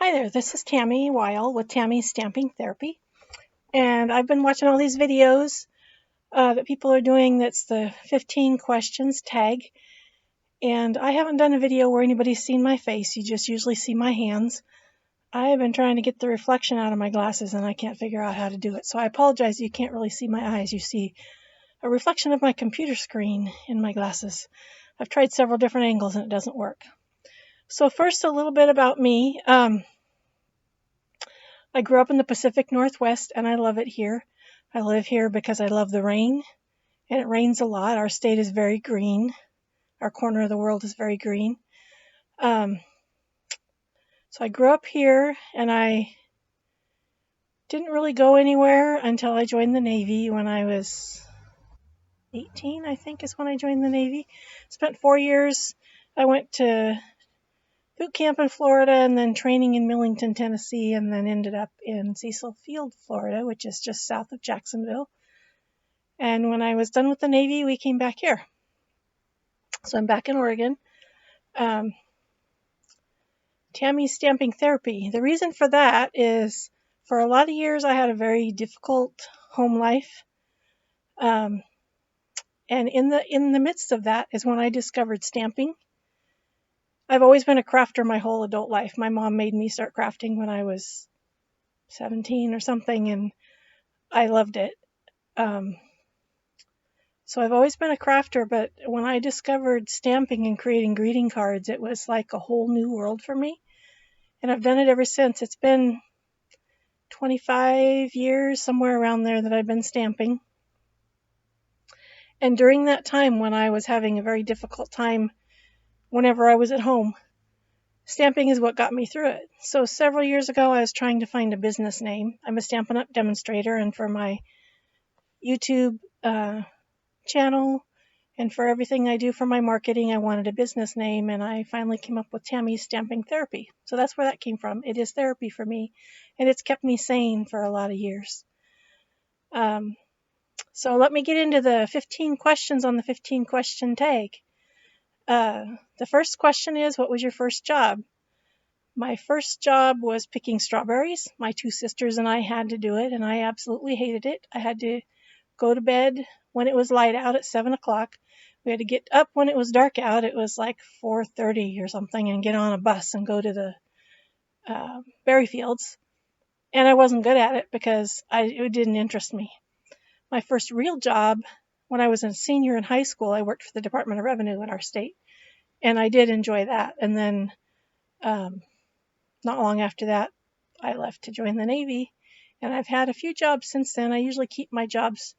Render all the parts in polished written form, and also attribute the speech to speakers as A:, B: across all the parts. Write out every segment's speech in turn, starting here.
A: Hi there, this is Tammy Weil with Tammy's Stamping Therapy, and I've been watching all these videos that people are doing that's the 15 questions tag, and I haven't done a video where anybody's seen my face, you just usually see my hands. I have been trying to get the reflection out of my glasses and I can't figure out how to do it, so I apologize you can't really see my eyes, you see a reflection of my computer screen in my glasses. I've tried several different angles and it doesn't work. So first a little bit about me. I grew up in the Pacific Northwest and I love it here. I live here because I love the rain, and it rains a lot. Our state is very green. Our corner of the world is very green. So I grew up here and I didn't really go anywhere until I joined the Navy when I was 18, I think is when I joined the Navy. Spent 4 years. I went to boot camp in Florida and then training in Millington, Tennessee, and then ended up in Cecil Field, Florida, which is just south of Jacksonville. And when I was done with the Navy, we came back here. So I'm back in Oregon. Tammy's Stamping Therapy. The reason for that is for a lot of years I had a very difficult home life. And in the midst of that is when I discovered stamping. I've always been a crafter my whole adult life. My mom made me start crafting when I was 17 or something, and I loved it. So I've always been a crafter, but when I discovered stamping and creating greeting cards, it was like a whole new world for me. And I've done it ever since. It's been 25 years, somewhere around there, that I've been stamping. And during that time when I was having a very difficult time whenever I was at home, stamping is what got me through it. So several years ago, I was trying to find a business name. I'm a Stampin' Up! Demonstrator, and for my YouTube channel and for everything I do for my marketing, I wanted a business name, and I finally came up with Tammy's Stamping Therapy. So that's where that came from. It is therapy for me, and it's kept me sane for a lot of years. So let me get into the 15 questions on the 15 question tag. The first question is, what was your first job? My first job was picking strawberries. My two sisters and I had to do it, and I absolutely hated it. I had to go to bed when it was light out at 7 o'clock. We had to get up when it was dark out. It was like 4:30 or something, and get on a bus and go to the berry fields. And I wasn't good at it because it didn't interest me. My first real job, when I was a senior in high school, I worked for the Department of Revenue in our state, and I did enjoy that. And then not long after that, I left to join the Navy, and I've had a few jobs since then. I usually keep my jobs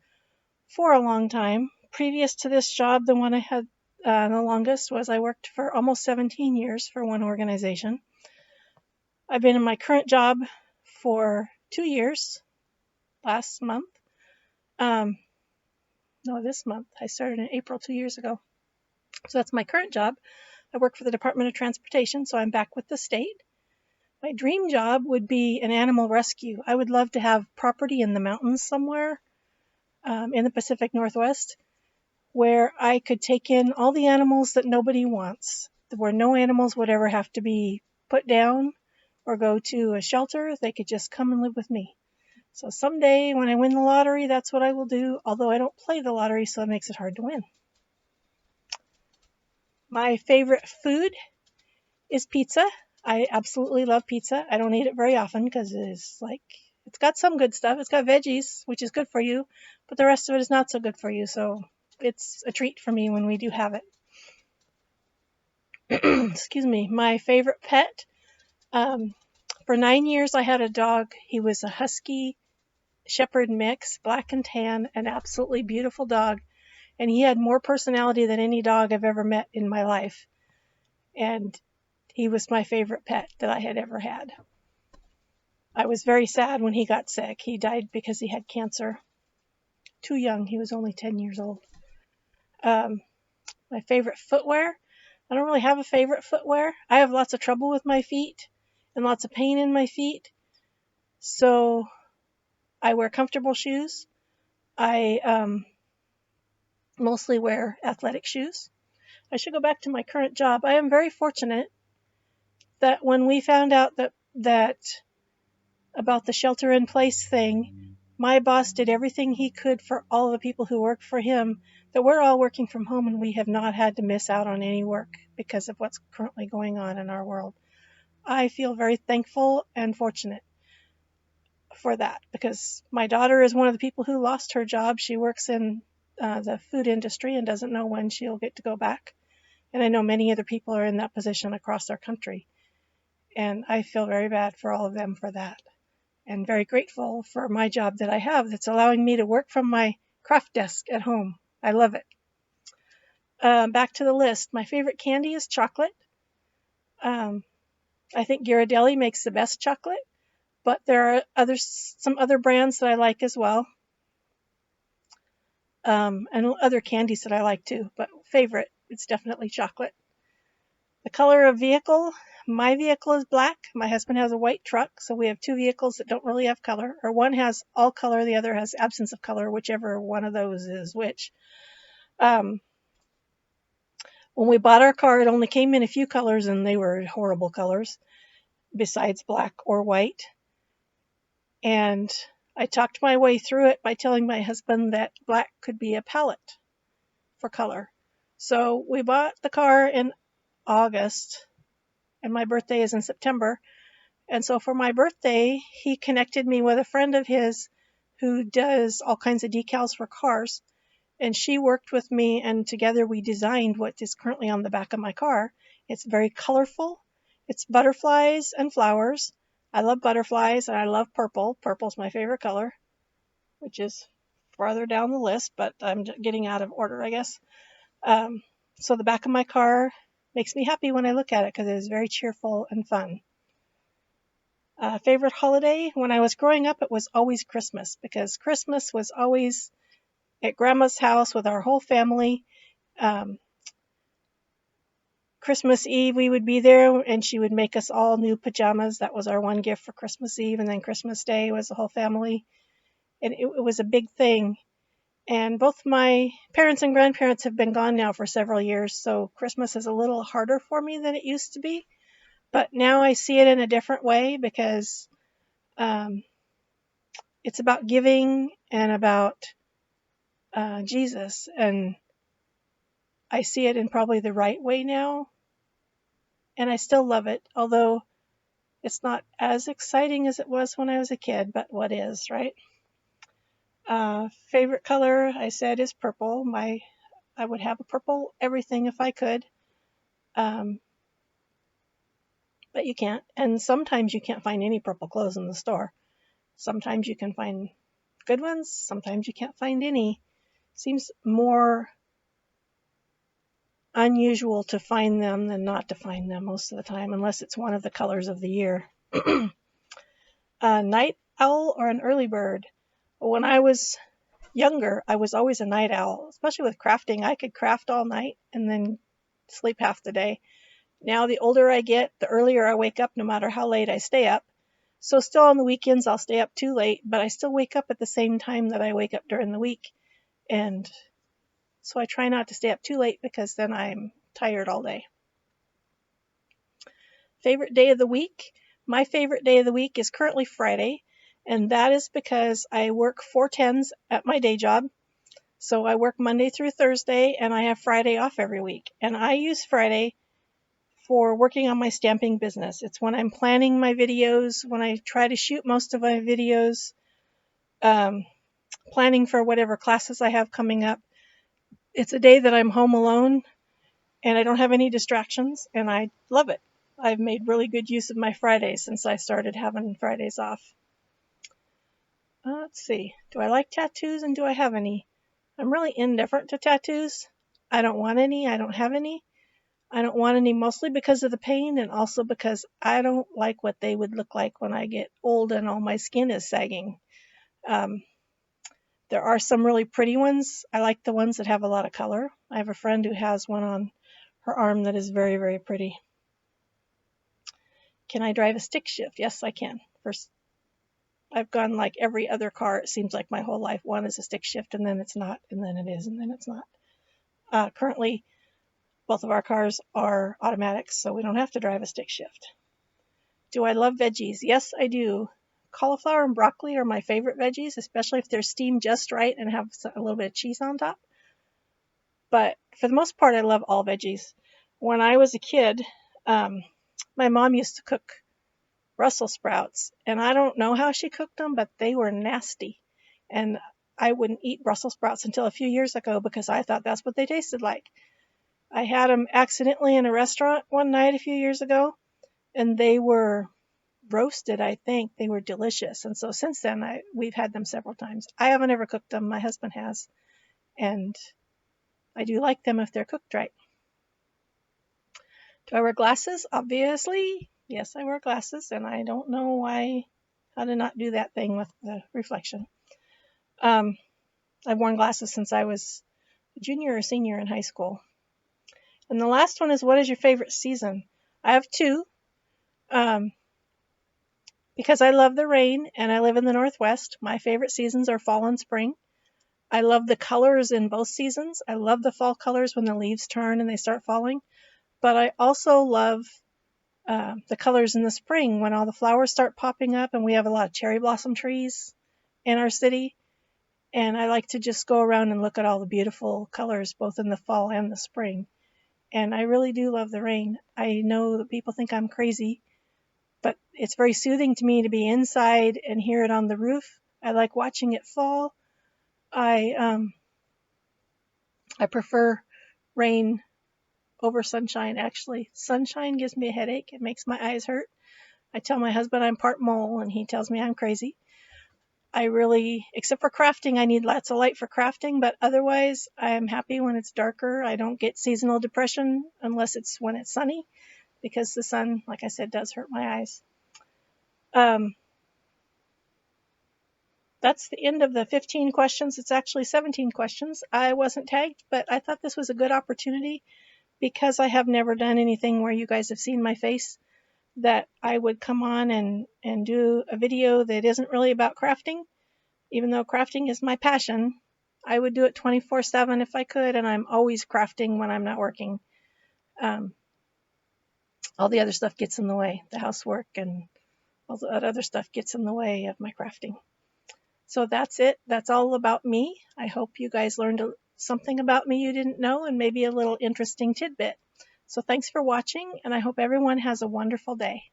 A: for a long time. Previous to this job, the one I had the longest was I worked for almost 17 years for one organization. I've been in my current job for 2 years. Last month. This month. I started in April 2 years ago. So that's my current job. I work for the Department of Transportation, so I'm back with the state. My dream job would be an animal rescue. I would love to have property in the mountains somewhere in the Pacific Northwest where I could take in all the animals that nobody wants, where no animals would ever have to be put down or go to a shelter. They could just come and live with me. So someday when I win the lottery, that's what I will do, although I don't play the lottery, so it makes it hard to win. My favorite food is pizza. I absolutely love pizza. I don't eat it very often because it's got some good stuff. It's got veggies, which is good for you, but the rest of it is not so good for you, so it's a treat for me when we do have it. Excuse me. My favorite pet. For 9 years, I had a dog. He was a husky shepherd mix, black and tan, an absolutely beautiful dog, and he had more personality than any dog I've ever met in my life, and he was my favorite pet that I had ever had. I was very sad when he got sick. He died because he had cancer. Too young. He was only 10 years old. My favorite footwear. I don't really have a favorite footwear. I have lots of trouble with my feet and lots of pain in my feet, so I wear comfortable shoes. I mostly wear athletic shoes. I should go back to my current job. I am very fortunate that when we found out that that about the shelter in place thing, my boss did everything he could for all the people who work for him, that we're all working from home and we have not had to miss out on any work because of what's currently going on in our world. I feel very thankful and fortunate for that because my daughter is one of the people who lost her job. She works in the food industry and doesn't know when she'll get to go back. And I know many other people are in that position across our country. And I feel very bad for all of them for that. And very grateful for my job that I have that's allowing me to work from my craft desk at home. I love it. Back to the list. My favorite candy is chocolate. Um, I think Ghirardelli makes the best chocolate, but there are some other brands that I like as well, and other candies that I like too. But favorite, it's definitely chocolate. The color of vehicle. My vehicle is black. My husband has a white truck, so we have two vehicles that don't really have color, or one has all color, the other has absence of color, whichever one of those is which. Um, when we bought our car, it only came in a few colors, and they were horrible colors, besides black or white. And I talked my way through it by telling my husband that black could be a palette for color. So we bought the car in August, and my birthday is in September. And so for my birthday, he connected me with a friend of his who does all kinds of decals for cars. And she worked with me, and together we designed what is currently on the back of my car. It's very colorful. It's butterflies and flowers. I love butterflies and I love purple. Purple's my favorite color, which is farther down the list, but I'm getting out of order, I guess. So the back of my car makes me happy when I look at it because it is very cheerful and fun. Favorite holiday? When I was growing up, it was always Christmas because Christmas was always at Grandma's house with our whole family. Um, Christmas Eve, we would be there and she would make us all new pajamas. That was our one gift for Christmas Eve. And then Christmas Day was the whole family. And it was a big thing. And both my parents and grandparents have been gone now for several years. So Christmas is a little harder for me than it used to be. But now I see it in a different way because it's about giving and about Jesus. And I see it in probably the right way now. And I still love it, although it's not as exciting as it was when I was a kid, but what is, right? Favorite color, I said, is purple. I would have a purple everything if I could, but you can't. And sometimes you can't find any purple clothes in the store. Sometimes you can find good ones. Sometimes you can't find any. Seems more unusual to find them than not to find them most of the time, unless it's one of the colors of the year. A night owl or an early bird? When I was younger, I was always a night owl, especially with crafting. I could craft all night and then sleep half the day. Now, the older I get, the earlier I wake up, no matter how late I stay up. So still on the weekends, I'll stay up too late, but I still wake up at the same time that I wake up during the week. And so I try not to stay up too late because then I'm tired all day. Favorite day of the week? My favorite day of the week is currently Friday, and that is because I work 4/10s at my day job. So I work Monday through Thursday, and I have Friday off every week. And I use Friday for working on my stamping business. It's when I'm planning my videos, when I try to shoot most of my videos, planning for whatever classes I have coming up. It's a day that I'm home alone and I don't have any distractions, and I love it. I've made really good use of my Fridays since I started having Fridays off. Let's see. Do I like tattoos and do I have any? I'm really indifferent to tattoos. I don't want any. I don't have any. I don't want any mostly because of the pain and also because I don't like what they would look like when I get old and all my skin is sagging. There are some really pretty ones. I like the ones that have a lot of color. I have a friend who has one on her arm that is very, very pretty. Can I drive a stick shift? Yes, I can. First, I've gone like every other car, it seems like my whole life. One is a stick shift, and then it's not, and then it is, and then it's not. Currently, both of our cars are automatics, so we don't have to drive a stick shift. Do I love veggies? Yes, I do. Cauliflower and broccoli are my favorite veggies, especially if they're steamed just right and have a little bit of cheese on top. But for the most part, I love all veggies. When I was a kid, my mom used to cook Brussels sprouts, and I don't know how she cooked them, but they were nasty. And I wouldn't eat Brussels sprouts until a few years ago because I thought that's what they tasted like. I had them accidentally in a restaurant one night a few years ago, and they were roasted, I think. They were delicious. And so since then, we've had them several times. I haven't ever cooked them. My husband has. And I do like them if they're cooked right. Do I wear glasses? Obviously. Yes, I wear glasses, and I don't know how to not do that thing with the reflection. I've worn glasses since I was a junior or senior in high school. And the last one is, what is your favorite season? I have two. Because I love the rain and I live in the Northwest, my favorite seasons are fall and spring. I love the colors in both seasons. I love the fall colors when the leaves turn and they start falling. But I also love the colors in the spring when all the flowers start popping up, and we have a lot of cherry blossom trees in our city. And I like to just go around and look at all the beautiful colors, both in the fall and the spring. And I really do love the rain. I know that people think I'm crazy, but it's very soothing to me to be inside and hear it on the roof. I like watching it fall. I prefer rain over sunshine, actually. Sunshine gives me a headache. It makes my eyes hurt. I tell my husband I'm part mole, and he tells me I'm crazy. I really, except for crafting, I need lots of light for crafting, but otherwise I am happy when it's darker. I don't get seasonal depression unless it's when it's sunny, because the sun, like I said, does hurt my eyes. That's the end of the 15 questions. It's actually 17 questions. I wasn't tagged, but I thought this was a good opportunity because I have never done anything where you guys have seen my face, that I would come on and do a video that isn't really about crafting. Even though crafting is my passion, I would do it 24/7 if I could, and I'm always crafting when I'm not working. All the other stuff gets in the way. The housework and all that other stuff gets in the way of my crafting. So that's it. That's all about me. I hope you guys learned something about me you didn't know, and maybe a little interesting tidbit. So thanks for watching, and I hope everyone has a wonderful day.